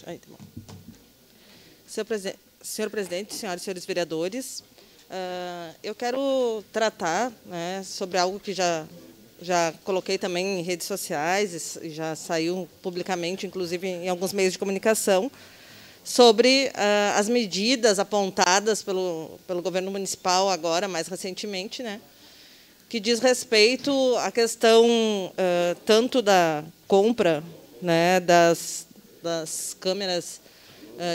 Aí, tá bom. Senhor presidente, senhoras e senhores vereadores, eu quero tratar, né, sobre algo que já coloquei também em redes sociais, e já saiu publicamente, inclusive em alguns meios de comunicação, sobre as medidas apontadas pelo governo municipal agora, mais recentemente, né, que diz respeito à questão tanto da compra, né, das câmeras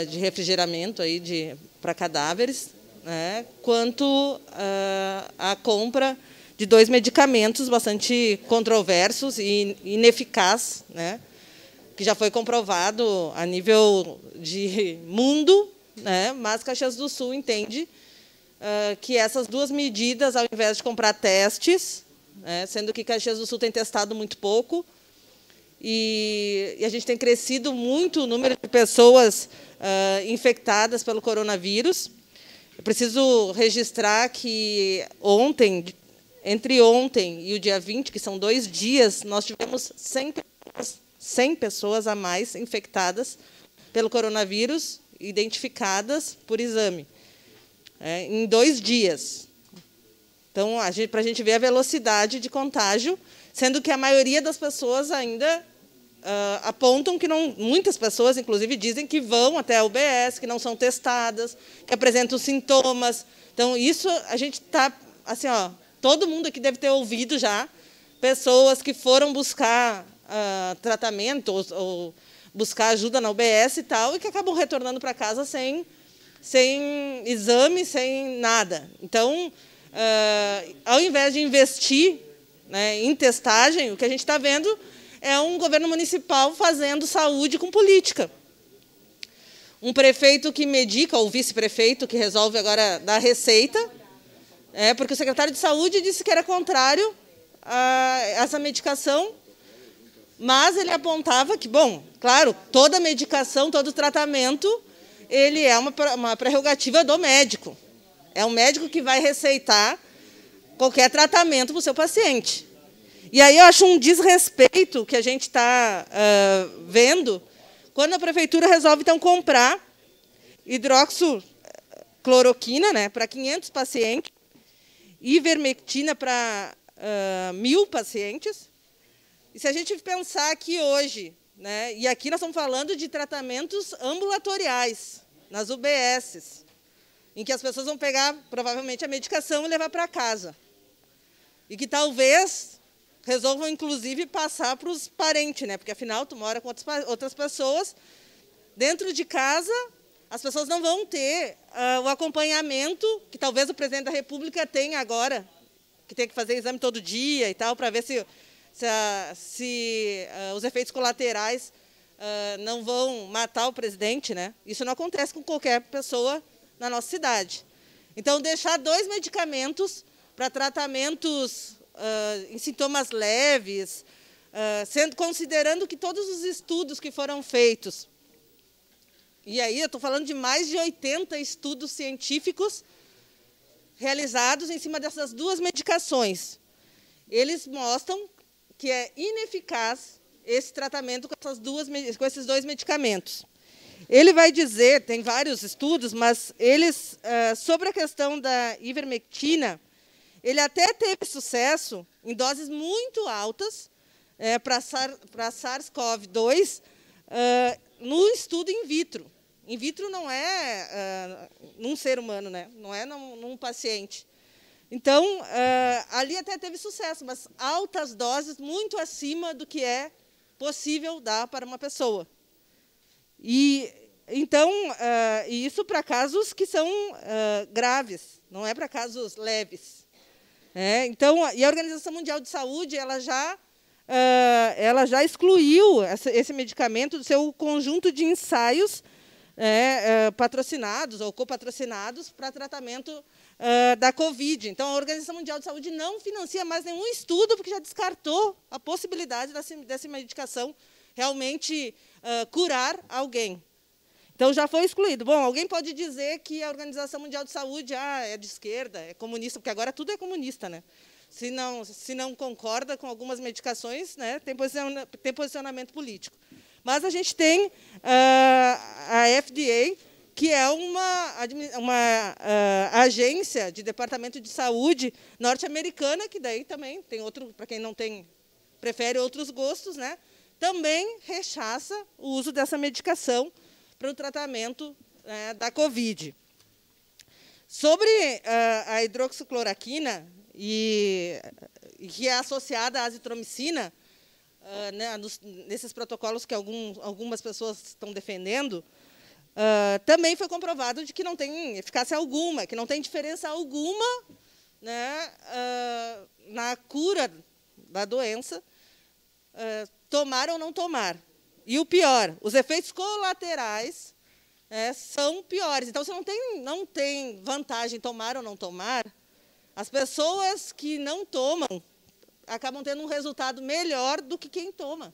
de refrigeramento aí para cadáveres, né, quanto a compra de 2 medicamentos bastante controversos e ineficazes, né, que já foi comprovado a nível de mundo, né, mas Caxias do Sul entende que essas 2 medidas, ao invés de comprar testes, né, sendo que Caxias do Sul tem testado muito pouco, e a gente tem crescido muito o número de pessoas infectadas pelo coronavírus. Eu preciso registrar que entre ontem e o dia 20, que são 2 dias, nós tivemos 100 pessoas a mais infectadas pelo coronavírus, identificadas por exame, em 2 dias. Então, para a gente ver a velocidade de contágio, sendo que a maioria das pessoas ainda apontam que não, muitas pessoas, inclusive, dizem que vão até a UBS, que não são testadas, que apresentam sintomas. Então, isso a gente está, assim, todo mundo aqui deve ter ouvido já pessoas que foram buscar tratamento ou buscar ajuda na UBS e tal, e que acabam retornando para casa sem exame, sem nada. Então, ao invés de investir, né, em testagem, o que a gente está vendo é um governo municipal fazendo saúde com política. Um prefeito que medica, ou vice-prefeito que resolve agora dar receita, porque o secretário de Saúde disse que era contrário a essa medicação, mas ele apontava que, bom, claro, toda medicação, todo tratamento, ele é uma prerrogativa do médico. É o médico que vai receitar qualquer tratamento para o seu paciente. E aí eu acho um desrespeito que a gente está vendo quando a prefeitura resolve, então, comprar hidroxicloroquina, né, para 500 pacientes, ivermectina para 1.000 pacientes. E se a gente pensar que hoje, né, e aqui nós estamos falando de tratamentos ambulatoriais, nas UBSs, em que as pessoas vão pegar, provavelmente, a medicação e levar para casa. E que talvez resolvam, inclusive, passar para os parentes, né? Porque, afinal, tu mora com outras pessoas. Dentro de casa, as pessoas não vão ter o acompanhamento que talvez o presidente da República tenha agora, que tem que fazer exame todo dia e tal, para ver se os efeitos colaterais não vão matar o presidente, né? Isso não acontece com qualquer pessoa na nossa cidade. Então, deixar 2 medicamentos para tratamentos em sintomas leves, considerando que todos os estudos que foram feitos, e aí eu estou falando de mais de 80 estudos científicos realizados em cima dessas 2 medicações, eles mostram que é ineficaz esse tratamento com esses 2 medicamentos. Ele vai dizer, tem vários estudos, mas sobre a questão da ivermectina, ele até teve sucesso em doses muito altas para SARS-CoV-2 no estudo in vitro. In vitro não é num ser humano, né? Não é num paciente. Então, ali até teve sucesso, mas altas doses, muito acima do que é possível dar para uma pessoa. Então, isso para casos que são graves, não é para casos leves. Então, e a Organização Mundial de Saúde ela já excluiu esse medicamento do seu conjunto de ensaios patrocinados ou copatrocinados para tratamento da Covid. Então, a Organização Mundial de Saúde não financia mais nenhum estudo, porque já descartou a possibilidade dessa medicação realmente curar alguém. Então, já foi excluído. Bom, alguém pode dizer que a Organização Mundial de Saúde é de esquerda, é comunista, porque agora tudo é comunista, né? Se não concorda com algumas medicações, né, tem posicionamento político. Mas a gente tem a FDA, que é uma agência de Departamento de Saúde norte-americana, que daí também tem outro, para quem não tem, prefere outros gostos, né? Também rechaça o uso dessa medicação para o tratamento da Covid. Sobre a hidroxicloroquina, que é associada à azitromicina, nesses protocolos que algumas pessoas estão defendendo, também foi comprovado de que não tem eficácia alguma, que não tem diferença alguma, né, na cura da doença, tomar ou não tomar. E o pior, os efeitos colaterais são piores. Então, se não tem vantagem tomar ou não tomar, as pessoas que não tomam acabam tendo um resultado melhor do que quem toma.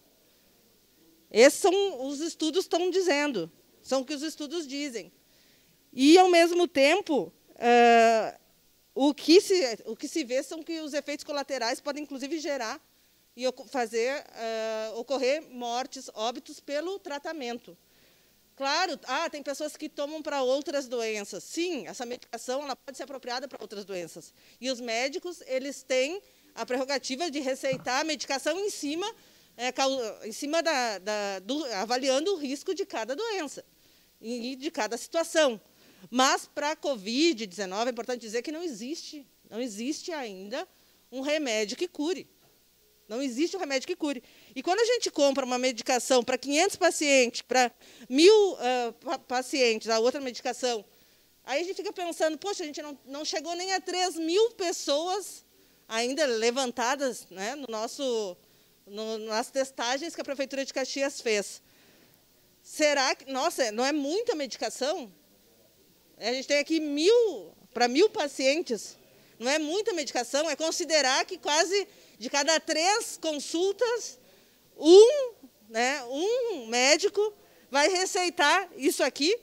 Esses são os estudos estão dizendo, são o que os estudos dizem. E, ao mesmo tempo, o que se vê são que os efeitos colaterais podem, inclusive, gerar e fazer ocorrer mortes, óbitos pelo tratamento. Claro, tem pessoas que tomam para outras doenças. Sim, essa medicação ela pode ser apropriada para outras doenças. E os médicos eles têm a prerrogativa de receitar a medicação em cima avaliando o risco de cada doença e de cada situação. Mas, para a Covid-19, é importante dizer que não existe ainda um remédio que cure. Não existe um remédio que cure. E quando a gente compra uma medicação para 500 pacientes, para 1.000 pacientes, a outra medicação, aí a gente fica pensando, poxa, a gente não chegou nem a 3.000 pessoas ainda levantadas, né, nas testagens que a Prefeitura de Caxias fez. Será que, nossa, não é muita medicação? A gente tem aqui para 1.000 pacientes, não é muita medicação, é considerar que quase de cada 3 consultas, um médico vai receitar isso aqui,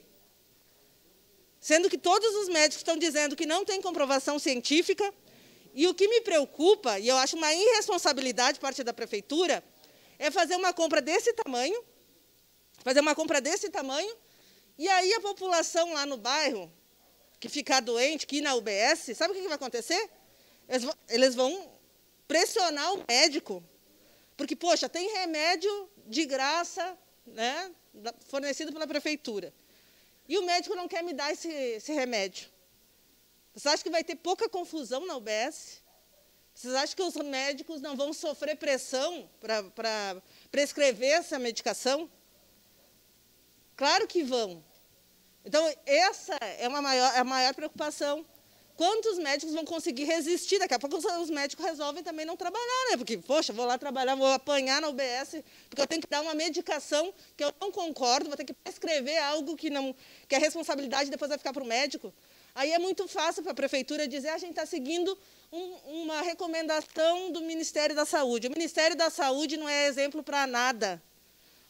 sendo que todos os médicos estão dizendo que não tem comprovação científica. E o que me preocupa, e eu acho uma irresponsabilidade por parte da Prefeitura, é fazer uma compra desse tamanho, e aí a população lá no bairro, que ficar doente, que ir na UBS, sabe o que vai acontecer? Eles vão pressionar o médico, porque, poxa, tem remédio de graça, né, fornecido pela Prefeitura, e o médico não quer me dar esse remédio. Vocês acham que vai ter pouca confusão na UBS? Vocês acham que os médicos não vão sofrer pressão para prescrever essa medicação? Claro que vão. Então, essa é a maior preocupação. Quantos médicos vão conseguir resistir? Daqui a pouco os médicos resolvem também não trabalhar, né? Porque, poxa, vou lá trabalhar, vou apanhar na UBS, porque eu tenho que dar uma medicação que eu não concordo, vou ter que prescrever algo que é responsabilidade, depois vai ficar para o médico. Aí é muito fácil para a Prefeitura dizer a gente está seguindo uma recomendação do Ministério da Saúde. O Ministério da Saúde não é exemplo para nada.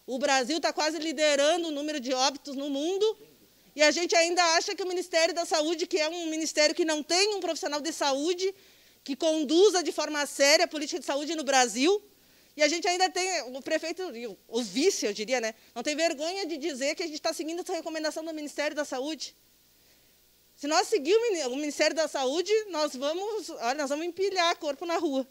O Brasil está quase liderando o número de óbitos no mundo, e a gente ainda acha que o Ministério da Saúde, que é um ministério que não tem um profissional de saúde, que conduza de forma séria a política de saúde no Brasil, e a gente ainda tem, o prefeito, o vice, eu diria, né, não tem vergonha de dizer que a gente está seguindo essa recomendação do Ministério da Saúde. Se nós seguirmos o Ministério da Saúde, nós vamos empilhar corpo na rua.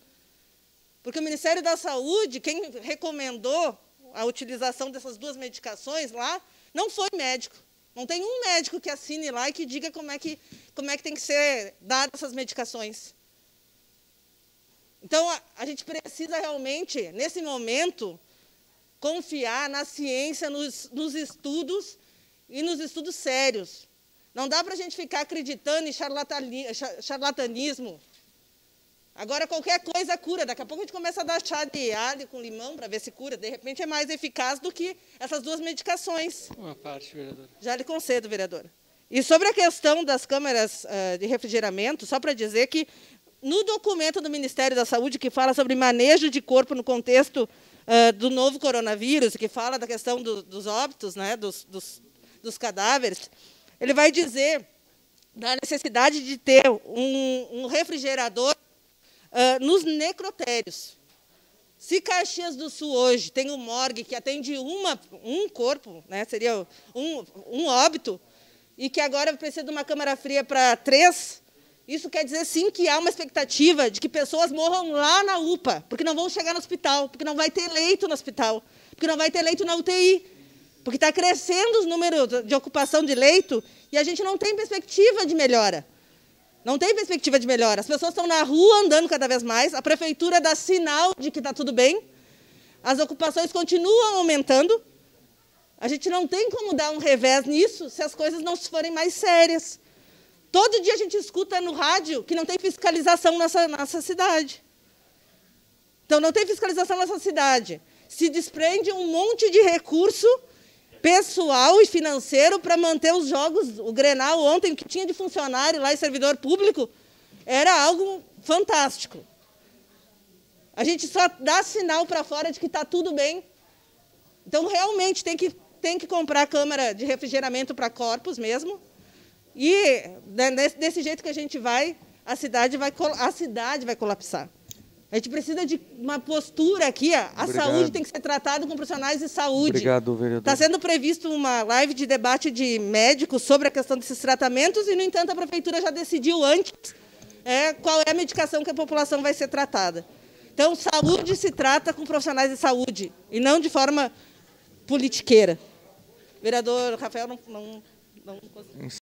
Porque o Ministério da Saúde, quem recomendou a utilização dessas 2 medicações lá, não foi médico. Não tem um médico que assine lá e que diga como é que tem que ser dadas essas medicações. Então, a gente precisa realmente, nesse momento, confiar na ciência, nos estudos e nos estudos sérios. Não dá para a gente ficar acreditando em charlatanismo. Agora, qualquer coisa cura. Daqui a pouco a gente começa a dar chá de alho com limão para ver se cura. De repente, é mais eficaz do que essas 2 medicações. Uma parte, vereadora. Já lhe concedo, vereadora. E sobre a questão das câmeras de refrigeramento, só para dizer que, no documento do Ministério da Saúde, que fala sobre manejo de corpo no contexto do novo coronavírus, que fala da questão dos óbitos, né, dos cadáveres, ele vai dizer da necessidade de ter um refrigerador nos necrotérios. Se Caxias do Sul hoje tem um morgue que atende um corpo, né, seria um óbito, e que agora precisa de uma câmara fria para 3, isso quer dizer, sim, que há uma expectativa de que pessoas morram lá na UPA, porque não vão chegar no hospital, porque não vai ter leito no hospital, porque não vai ter leito na UTI, porque está crescendo os números de ocupação de leito e a gente não tem perspectiva de melhora. Não tem perspectiva de melhora. As pessoas estão na rua andando cada vez mais, a prefeitura dá sinal de que está tudo bem, as ocupações continuam aumentando, a gente não tem como dar um revés nisso se as coisas não forem mais sérias. Todo dia a gente escuta no rádio que não tem fiscalização nessa cidade. Então, não tem fiscalização nessa cidade. Se desprende um monte de recurso pessoal e financeiro para manter os jogos. O Grenal ontem, que tinha de funcionário lá e servidor público, era algo fantástico. A gente só dá sinal para fora de que está tudo bem. Então, realmente, tem que comprar câmara de refrigeramento para corpos mesmo. E, desse jeito que a gente vai, a cidade vai colapsar. A gente precisa de uma postura aqui. A saúde tem que ser tratada com profissionais de saúde. Obrigado, vereador. Está sendo previsto uma live de debate de médicos sobre a questão desses tratamentos e, no entanto, a prefeitura já decidiu antes qual é a medicação que a população vai ser tratada. Então, saúde se trata com profissionais de saúde e não de forma politiqueira. Vereador Rafael não conseguiu.